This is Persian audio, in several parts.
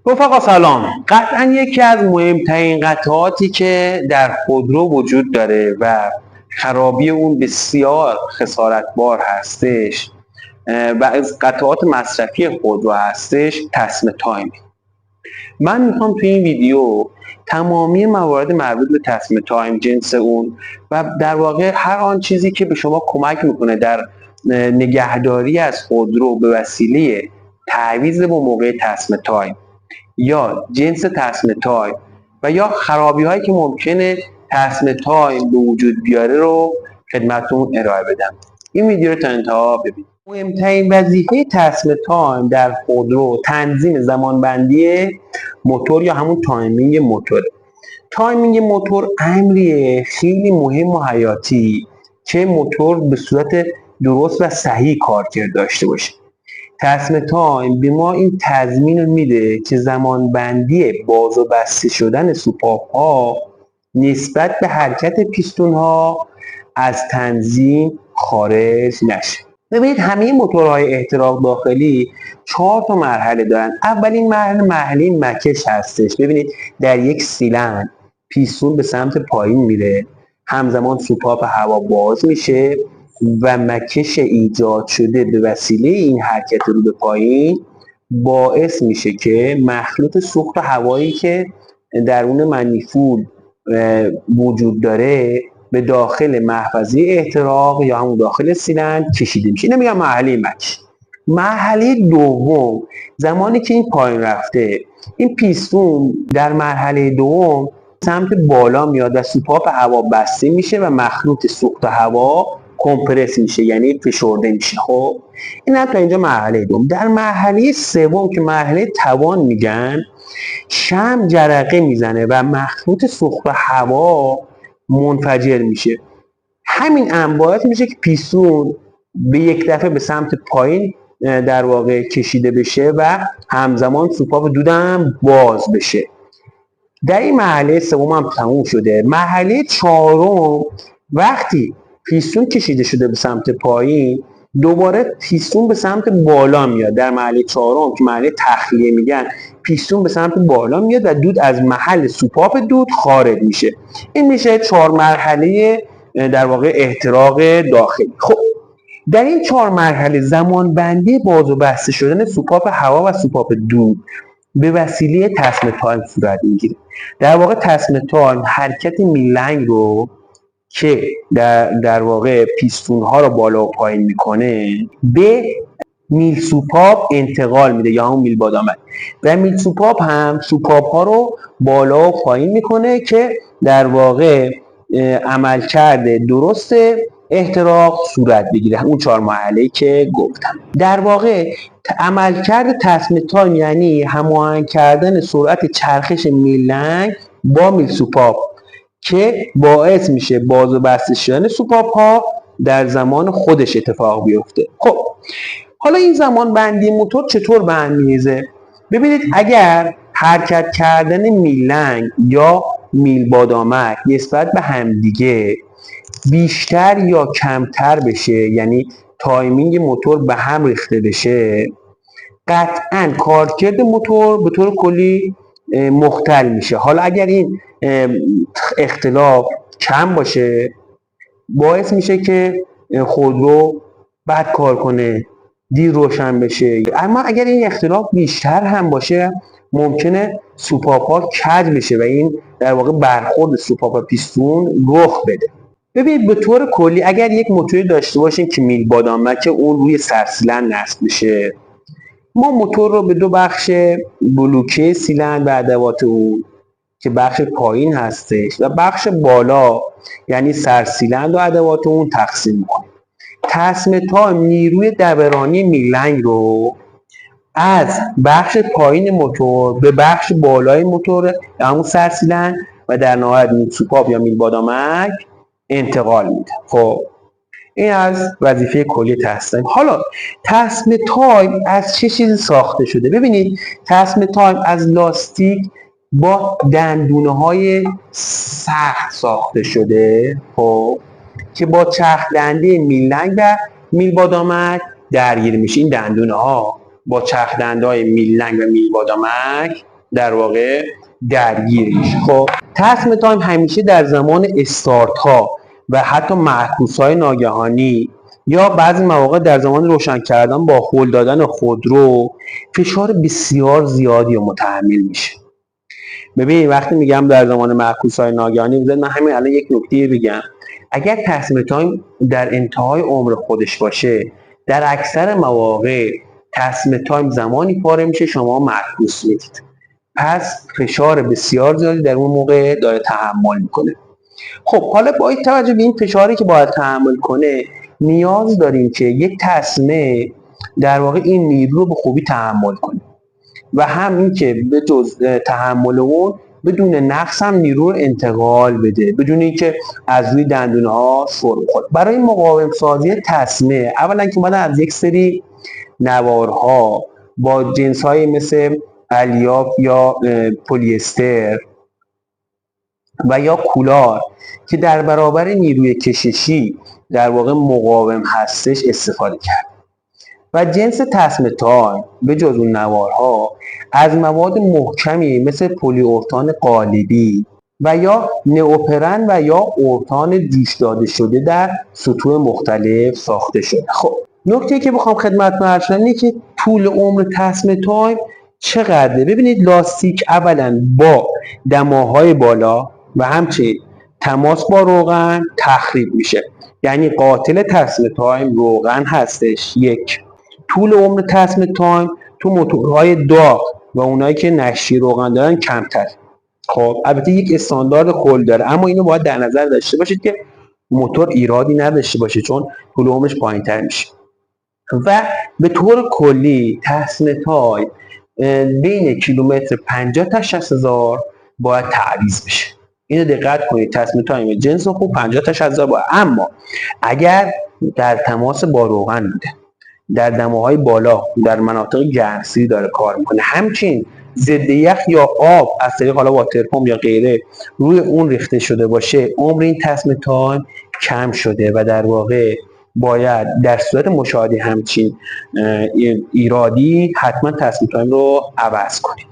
رفقا سلام. قطعا یکی از مهمترین قطعاتی که در خودرو وجود داره و خرابی اون بسیار خسارتبار هستش و از قطعات مصرفی خودرو هستش تصمیم تایم. من میخوام توی این ویدیو تمامی موارد مربوط به تصمیم تایم، جنس اون و در واقع هر آن چیزی که به شما کمک میکنه در نگهداری از خودرو به وسیله تعویض با موقع تصمیم تایم یا جنس تصمیم تایم و یا خرابی هایی که ممکنه تصمیم تایم به وجود بیاره رو خدمتتون ارائه بدم. این ویدیو رو تا انتها ببینید. مهمترین وظیفه تصمیم تایم در خودرو تنظیم زمانبندی موتور یا همون تایمینگ موتوره. تایمینگ موتور امریه خیلی مهم و حیاتی که موتور به صورت درست و صحیح کارکرد داشته باشه. تصمیم تایم به ما این تضمین رو میده که زمانبندی باز و بسته شدن سوپاپ ها نسبت به حرکت پیستون ها از تنظیم خارج نشه. ببینید همه موتورهای احتراق داخلی 4 تا مرحله دارن. اولین مرحله مکش هستش. ببینید در یک سیلندر پیستون به سمت پایین میره، همزمان سوپاپ هوا باز میشه و مکش ایجاد شده به وسیله این حرکت رو به پایین باعث میشه که مخلوط سوخت هوایی که درون منیفول وجود داره به داخل محفظه احتراق یا همون داخل سیلندر کشیده میشه. اینو میگم مرحله مکش. مرحله دوم، زمانی که این پایین رفته، این پیستون در مرحله دوم سمت بالا میاد و سوپاپ هوا بسته میشه و مخلوط سوخت هوا کمپرس میشه، یعنی فشرده میشه. خب این تا اینجا مرحله دوم. در مرحله سوم که مرحله توان میگن، شمع جرقه میزنه و مخلوط سوخت هوا منفجر میشه. همین امر باعث میشه که پیستون به یک دفعه به سمت پایین در واقع کشیده بشه و همزمان سوپاپ دودم باز بشه. در این مرحله سوم هم تموم شده. مرحله چهارم، وقتی پیستون کشیده شده به سمت پایین، دوباره پیستون به سمت بالا میاد. در مرحله چهارم که مرحله تخلیه میگن، پیستون به سمت بالا میاد و دود از محل سوپاپ دود خارج میشه. این میشه 4 مرحله در واقع احتراق داخلی. خب در این 4 مرحله زمان بندی باز و بسته شدن سوپاپ هوا و سوپاپ دود به وسیله تصمیم تایم صورت میگیره. در واقع تصمیم تایم حرکت میلنگ رو که در واقع پیستون ها رو بالا و پایین میکنه به میل سوپاپ انتقال میده یا همون میل بادامک، و میل سوپاپ هم سوپاپ ها رو بالا و پایین میکنه که در واقع عملکرد درست احتراق صورت بگیره. اون 4 مرحله که گفتم. در واقع عملکرد تصمیم تایم یعنی هماهنگ کردن سرعت چرخش میلنگ با میل سوپاپ که باعث میشه باز و بسته شدن سوپاپ ها در زمان خودش اتفاق بیفته. خب حالا این زمان بندی موتور چطور به هم میریزه؟ ببینید اگر حرکت کردن میلنگ یا میل بادامک نسبت به همدیگه بیشتر یا کمتر بشه، یعنی تایمینگ موتور به هم ریخته بشه، قطعا کارکرد موتور به طور کلی مختل میشه. حالا اگر این اختلاف کم باشه باعث میشه که خودرو بد کار کنه، دیر روشن بشه. اما اگر این اختلاف بیشتر هم باشه ممکنه سوپاپ ها کج بشه و این در واقع برخورد سوپاپ پیستون رخ بده. ببینید به طور کلی اگر یک موتوری داشته باشیم که میل بادامک اون روی سرسیلندر نصب میشه، ما موتور رو به 2 بخش بلوکه سیلندر و ادوات اون که بخش پایین هستش و بخش بالا یعنی سرسیلندر و ادوات اون تقسیم میکنیم. تصمیم تایم نیروی دورانی میلنگ رو از بخش پایین موتور به بخش بالای موتور یا همون سرسیلندر و در نهایت میل سوپاپ یا میل بادامک انتقال میده. خب این از وظیفه کلی تصمیم. حالا تصمیم تایم از چه چیزی ساخته شده؟ ببینید تصمیم تایم از لاستیک با دندونه های سخت ساخته شده، خب که با چرخ دنده میلنگ و میل بادامک درگیر میشه. این دندونه ها با چرخ دنده های میلنگ و میل بادامک در واقع درگیرش. خب تصمیم تایم همیشه در زمان استارت ها و حتی معکوس های ناگهانی یا بعضی مواقع در زمان روشن کردن با هل دادن خودرو فشار بسیار زیادی رو متحمل میشه. ببین وقتی میگم در زمان معکوس های ناگهانی، من همین الان یک نکته بگم. اگر تصمیم تایم در انتهای عمر خودش باشه، در اکثر مواقع تصمیم تایم زمانی پاره میشه شما معکوس میدید، پس فشار بسیار زیادی در اون موقع داره تحمل میکنه. خب حالا با توجه به این فشاری که باید تحمل کنه، نیاز داریم که یک تصمیم در واقع این نیرو رو به خوبی تحمل کنه و همین که به جز تحمل اون بدون نقص هم نیرو رو انتقال بده، بدون اینکه از روی دندونه ها سر بخوره. برای مقاوم سازی تصمیم اولا که اومدن از یک سری نوارها با جنس های مثل الیاف یا پلی استر و یا کولار که در برابر نیروی کششی در واقع مقاوم هستش استفاده کرد و جنس تصمیم تایم به جز اون نوارها از مواد محکمی مثل پلی اورتان قالبی و یا نئوپرن و یا اورتان جوش داده شده در سطوح مختلف ساخته شده. خب نکته که بخوام خدمتتون عرض کنم اینه که طول عمر تصمیم تایم چقدره. ببینید لاستیک اولا با دماهای بالا و همچنین تماس با روغن تخریب میشه، یعنی قاتل تصمیم تایم روغن هستش. یک، طول عمر تصمیم تایم تو موتورهای داغ و اونایی که نشی روغن دارن کمتر. خب البته یک استاندارد کل داره، اما اینو باید در نظر داشته باشید که موتور ایرادی نداشته باشه چون طول عمرش پایینتر میشه. و به طور کلی تصمیم تایم بین کیلومتر 50 تا 60 هزار باید تعویض بشه. اینو دقت کنید، تصمیم تایم جنس خوب 50 تا 60 هزار باید. اما اگر در تماس با روغن بوده، در دماهای بالا، در مناطق گرمسیری داره کار میکنه، همچنین ضد یخ یا آب از طریق حالا واتر پمپ یا غیره روی اون ریخته شده باشه، عمر این تصمیم تایم کم شده و در واقع باید در صورت مشاهده همچین ایرادی حتما تصمیم تایم رو عوض کنید.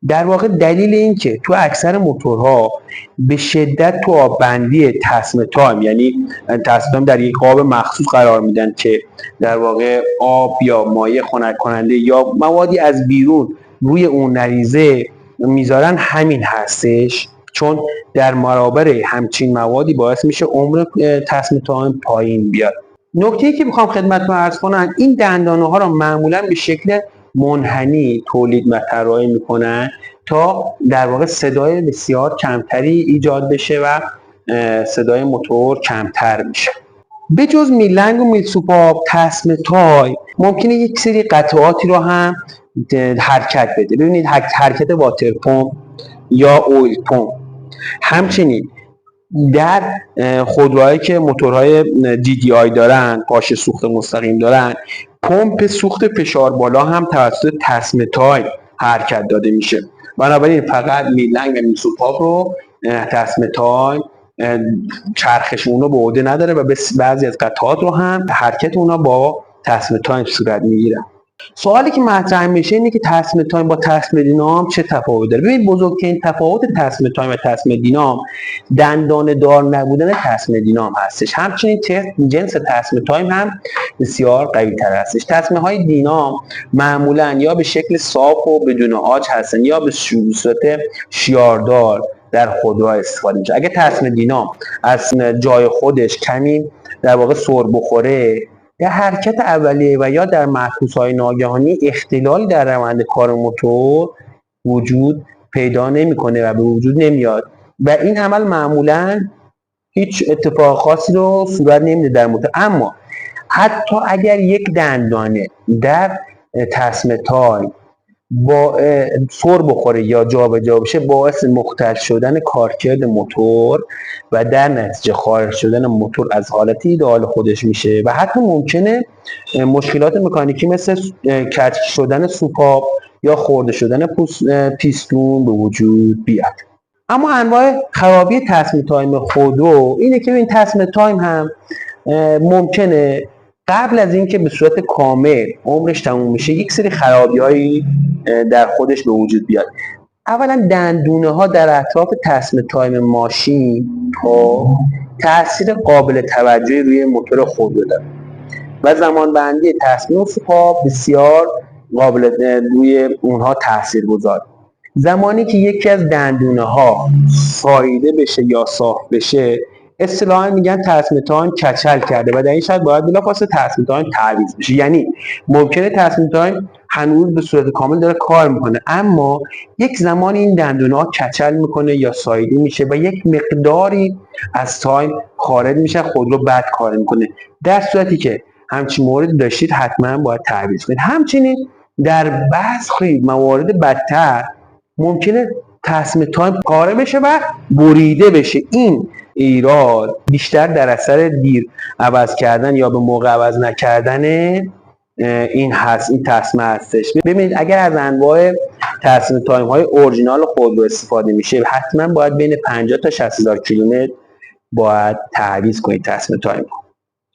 در واقع دلیل این که تو اکثر موتورها به شدت تو آب بندی تصمیم تایم، یعنی تصمیم تایم در یک قاب مخصوص قرار میدن که در واقع آب یا مایع خنک کننده یا موادی از بیرون روی اون نریزه میذارن، همین هستش چون در برابر همچین موادی باعث میشه عمر تصمیم تایم پایین بیاد. نکته‌ای که میخوام خدمتتون عرض کنم، این دندانه ها رو معمولا به شکل منحنی تولید و طراحی میکنن تا در واقع صدای بسیار کمتری ایجاد بشه و صدای موتور کمتر میشه. به جز میلنگ و میلسوپاپ، تصمیم تایم ممکنه یک سری قطعاتی رو هم حرکت بده. ببینید حرکت واتر پمپ یا اویل پمپ، همچنین در خودروهایی که موتورهای DDI دارن، پاش سوخت مستقیم دارن، پمپ سوخت فشار بالا هم توسط تصمیم تایم حرکت داده میشه. بنابراین فقط میلنگ و میلسوپاپ رو تصمیم تایم چرخش اونو به عهده نداره و بعضی از قطعات رو هم حرکت اونا با تصمیم تایم صورت میگیره. سوالی که مطرح میشه اینه که تصمیم تایم با تصمیم دینام چه تفاوتی داره؟ ببینید بزرگترین تفاوت تصمیم تایم و تصمیم دینام دندانه دار نبودن تصمیم دینام هستش. همچنین جنس تصمیم تایم هم بسیار قوی تر هستش. تصمیم های دینام معمولا یا به شکل صاف و بدون آج هستن یا به صورت شیاردار در خودرو استفاده میشه. اگه تصمیم دینام از جای خودش کمی در واقع سر بخوره، در حرکت اولیه و یا در معکوس‌های ناگهانی اختلالی در روند کار موتور وجود پیدا نمی‌کنه و به وجود نمیاد و این عمل معمولاً هیچ اتفاق خاصی رو صورت نمیده در موتور. اما حتی اگر یک دندانه در تصمیم تایم با سر بخوره یا جابجا بشه، باعث مختل شدن کارکرد موتور و در نتیجه خارج شدن موتور از حالت ایدئال خودش میشه و حتی ممکنه مشکلات مکانیکی مثل کج شدن سوپاپ یا خورده شدن پیستون به وجود بیاد. اما انواع خرابی تصمیم تایم خودرو اینه که این تصمیم تایم هم ممکنه قبل از اینکه به صورت کامل عمرش تموم میشه یک سری خرابی‌هایی در خودش به وجود بیاد. اولا دندونه ها در اطراف تصمیم تایم ماشین تاثیر قابل توجهی روی موتور خودرو داره و زمانبندی تصمیم پا بسیار قابل روی اونها تاثیر گذاره. زمانی که یکی از دندونه ها ساییده بشه یا صاف بشه، اصطلاحاً میگن تصمیم تایم کچل کرده و در این شرط باید بلافاصله تصمیم تایم تعویض بشه. یعنی ممکنه تصمیم تایم هنوز به صورت کامل داره کار میکنه، اما یک زمانی این دندونه ها کچل میکنه یا ساییده میشه و یک مقداری از تایم خارج میشه، خودرو بد کار میکنه. در صورتی که همچین موردی داشتید حتما باید تعویض کنید. همچنین در برخی موارد بدتر ممکنه تصمیم تایم پاره بشه و بریده بشه. این ایراد بیشتر در اثر دیر عوض کردن یا به موقع عوض نکردن این تصمیم هستش. ببینید اگر از انواع تصمیم تایم های اورجینال خودرو استفاده میشه، حتما باید بین 50 تا 60,000 کیلومتر باید تعویض کنید تصمیم تایم.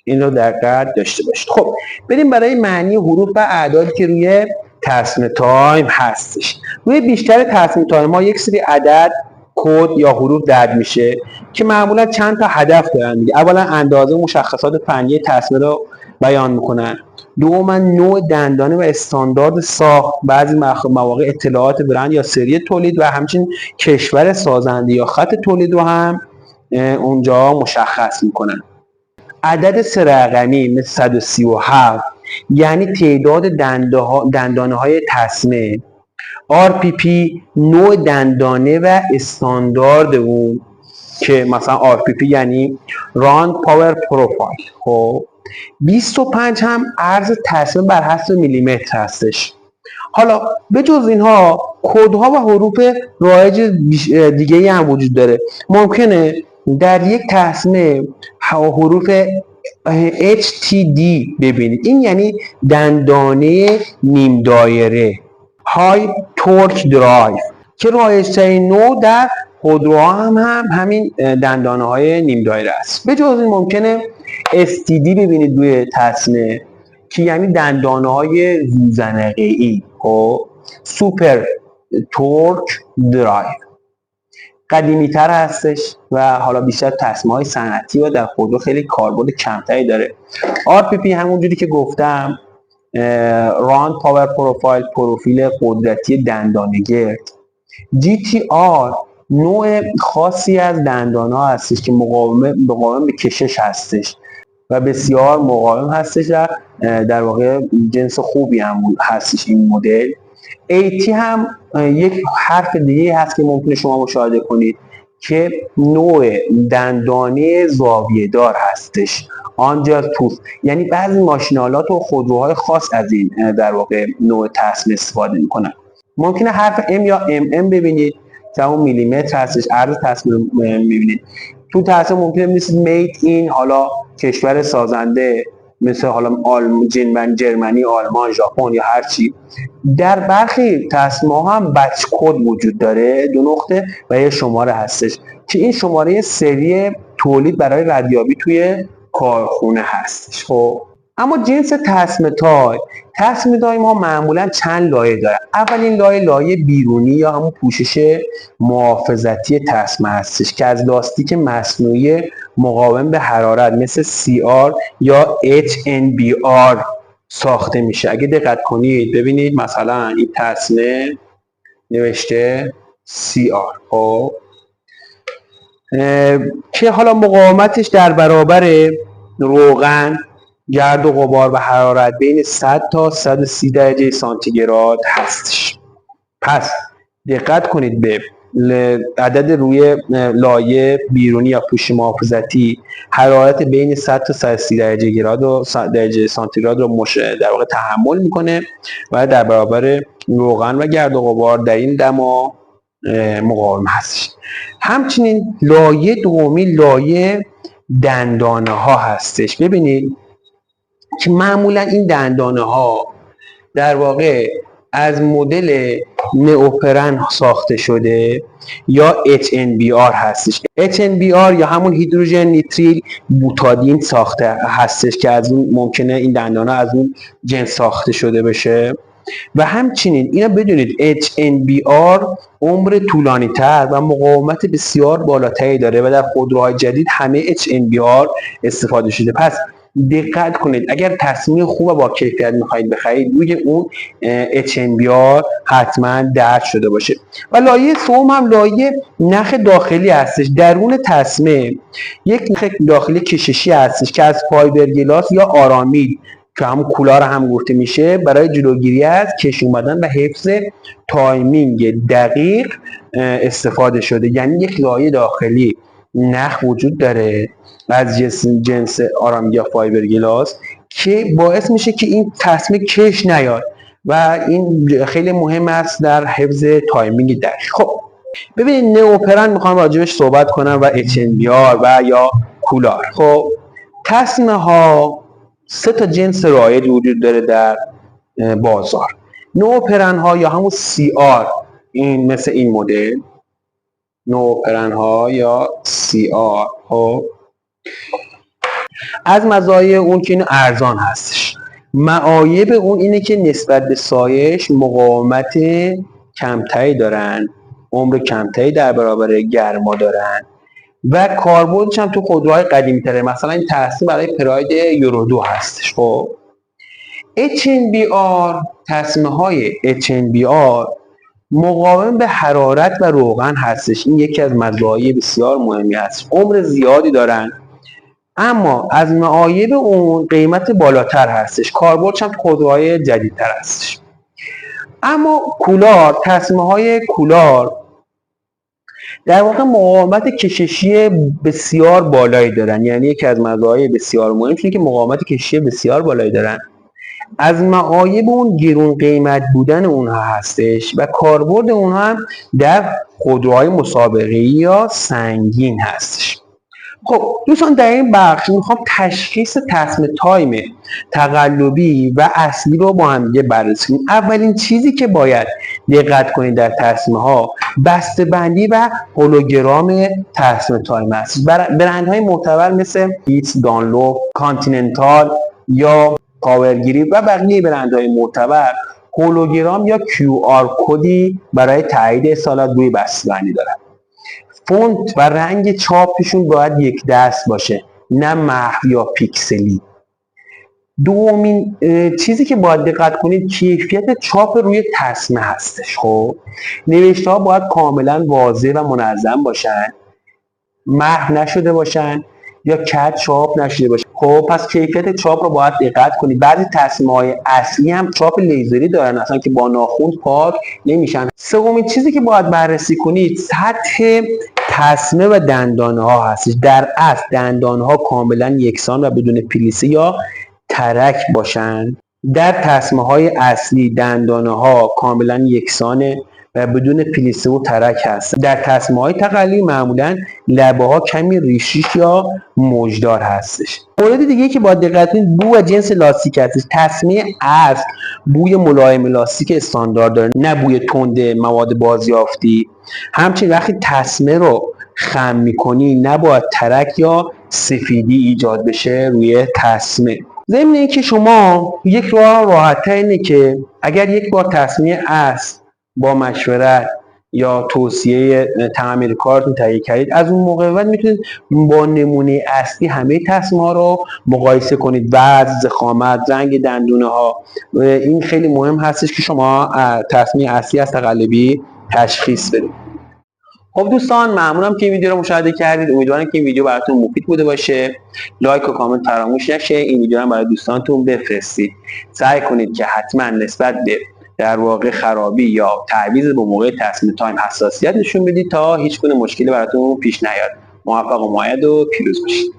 این رو در دقت داشته باشید. خب بریم برای معنی حروف و اعدادی که روی تصمیم تایم هستش. روی بیشتر تصمیم تایم ها یک سری عدد، کد یا حروف درج میشه که معمولا چند تا هدف دارن دیگه. اولا اندازه مشخصات فنی تصمیم رو بیان میکنن. دوما نوع دندانه و استاندارد ساخت، بعضی مواقع اطلاعات برند یا سری تولید و همچنین کشور سازنده یا خط تولید رو هم اونجا مشخص میکنن. عدد 3 رقمی مثل 137 یعنی تعداد دندانه های تصمیم. RPP نوع دندانه و استاندارد اون که مثلا RPP یعنی Round Power Profile. خب 25 هم عرض تصمیم بر حسب میلیمتر هستش. حالا به جز اینها کدها و حروف رایج دیگه هم وجود داره. ممکنه در یک تصمیم حروف HTD ببینید، این یعنی دندانه نیم دایره، های تورک درایو که رایج‌ترین نوع در خودروها هم همین دندانه های نیم دایره است. به جز این ممکنه STD ببینید روی تصمیم که یعنی دندانه های زوزنقه‌ای، سوپر تورک درایو قدیمی تر هستش و حالا بیشتر تصمیم های صنعتی و در خودرو خیلی کاربرد کمتری داره. RPP همونجوری که گفتم راند پاور پروفایل، پروفیل قدرتی دندانه‌گرد. GTR نوع خاصی از دندانه ها هستش که مقاوم به کشش هستش و بسیار مقاوم هستش و در واقع جنس خوبی هم هستش این مدل. AT هم یک حرف دیگه هست که ممکنه شما مشاهده کنید که نوع دندانه زاویه دار هستش، آنجل توث، یعنی بعضی ماشینالات و خودروهای خاص از این در واقع نوع تصمیم استفاده میکنن. ممکنه حرف M یا MM ببینید که اون میلیمتر هستش، عرض تصمیم میبینید. تو تصمیم ممکنه مثل میت این حالا کشور سازنده مثل حالا جرمنی، آلمان، ژاپن یا هر چی. در برخی تصمیم ها هم بچ کد وجود داره، 2 نقطه و یه شماره هستش که این شماره سری تولید برای ردیابی توی کارخونه هستش. خب اما جنس تصمیم تایم ما معمولا چند لایه داره. اولین لایه بیرونی یا همون پوشش محافظتی تصمیم هستش که از لاستیک مصنوعی مقاوم به حرارت مثل CR یا HNBR ساخته میشه. اگه دقت کنید ببینید مثلا این تصمیم نوشته CR که حالا مقاومتش در برابر روغن، گرد و غبار و حرارت بین 100 تا 130 درجه سانتیگراد هستش. پس دقت کنید به عدد روی لایه بیرونی یا پوش محافظتی، حرارت بین 100 تا 130 درجه گراد و درجه سانتیگراد رو در واقع تحمل میکنه و در برابر روغن و گرد و غبار در این دما مقاوم هستش. همچنین لایه دومی لایه دندانه ها هستش. ببینید که معمولا این دندانه ها در واقع از مدل نئوپرن ساخته شده یا HNBR هستش. HNBR یا همون هیدروژن نیتریل بوتادین ساخته هستش که از اون ممکنه این دندانه از اون جنس ساخته شده بشه. و همچنین اینا بدونید HNBR عمر طولانی تر و مقاومت بسیار بالاتری داره و در خودروهای جدید همه HNBR استفاده شده. پس دقت کنید اگر تصمیم خوب و با کیفیت میخواهید بخرید روی اون HNBR حتما درج شده باشه. و لایه سوم هم لایه نخ داخلی هستش. درون تصمیم یک نخ داخلی کششی هستش که از فایبرگلاس یا آرامید که همون کولار هم گفته میشه برای جلوگیری از کش اومدن و حفظ تایمینگ دقیق استفاده شده. یعنی یک لایه داخلی نخ وجود داره از جنس آرامید یا فایبرگلاس که باعث میشه که این تصمیم کش نیاد و این خیلی مهم است در حفظ تایمینگ دقیق. خب ببینید نئوپرن میخوام راجبش صحبت کنم و HNBR و یا کولار. خب تصمیم ها 3 تا جنس رایج وجود داره در بازار. نئوپرن ها یا همون CR، این مثل این مدل نئوپرن ها یا CR. خب از مزایای اون که این ارزان هستش. معایب اون اینه که نسبت به سایش مقاومت کمتری دارن، عمر کمتری در برابر گرما دارن و کاربردش هم تو خودروهای قدیمی تره. مثلا این تصمیم برای پراید یورو 2 هستش. خب HNBR، تصمیم های HNBR مقاوم به حرارت و روغن هستش. این یکی از مزایای بسیار مهمی هست. عمر زیادی دارن اما از معایب اون قیمت بالاتر هستش. کاربردش هم خودروهای جدیدتر هستش. اما کولار، تصمیم های کولار در واقع مقاومت کششی بسیار بالایی دارن. یعنی یکی از مزایای بسیار مهم اینه که مقاومت کششی بسیار بالایی دارن. از معایب اون گرون قیمت بودن اونها هستش و کاربرد اونها هم در خودروهای مسابقه‌ای یا سنگین هستش. خب دوستان در این بخش میخوام تشخیص تصمیم تایم تقلبی و اصلی رو با هم دیگه بررسی کنیم. اولین چیزی که باید دقت کنید در تصمیم ها بسته‌بندی و هولوگرام تصمیم تایم است. برندهای معتبر مثل هیتس، دانلوپ، کانتیننتال یا پاورگریپ و بقیه برندهای معتبر هولوگرام یا QR کدی برای تایید اصالت روی بسته‌بندی دارن. فونت و رنگ چاپشون باید یک دست باشه، نه محو یا پیکسلی. دومین چیزی که باید دقت کنید کیفیت چاپ روی تصمیم هستش. خب نوشته ها باید کاملا واضح و منظم باشن، محو نشده باشن یا کج چاپ نشده باشه. خب پس کیفیت چاپ رو باید دقت کنید. بعضی تصمیم‌های اصلی هم چاپ لیزری دارن اصلا که با ناخن پاک نمیشن. سومین چیزی که باید بررسی کنید سطح تصمیم و دندانه ها هستش. در اصل دندانه ها کاملا یکسان و بدون پلیسه یا ترک باشن. در تصمیم های اصلی دندانه ها کاملا یکسانه و بدون پلیسه و ترک هست. در تصمیم های تقلبی معمولا لبه ها کمی ریشیش یا موجدار هستش. مورد دیگه که باید دقت کنید بو و جنس لاستیک هستش. تصمیم اصل بوی ملایم لاستیک استاندارد داره، نه بوی تند مواد بازیافتی. همچنین وقتی تصمیم رو خم میکنی نباید ترک یا سفیدی ایجاد بشه روی تصمیم. ضمن اینکه شما یک راه راحت‌تر اینه که اگر یک بار تصمیم اصل با مشورت یا توصیه تعمیر کارتون تهیه کردید، از اون موقع بعد میتونید با نمونه اصلی همه تصمیم ها رو مقایسه کنید. وزن، ضخامت، رنگ دندونه ها، این خیلی مهم هستش که شما تصمیم اصلی از تقلبی تشخیص بدید. خب دوستان ممنونم که این ویدیو رو مشاهده کردید. امیدوارم که این ویدیو براتون مفید بوده باشه. لایک و کامنت فراموش نشه. این ویدیو رو برای دوستانتون بفرستید. سعی کنید که حتما نسبت به در واقع خرابی یا تعویض به موقع تصمیم تایم حساسیت نشون بدید تا هیچ گونه مشکلی براتون پیش نیاد. موفق و مؤید و پیروز باشید.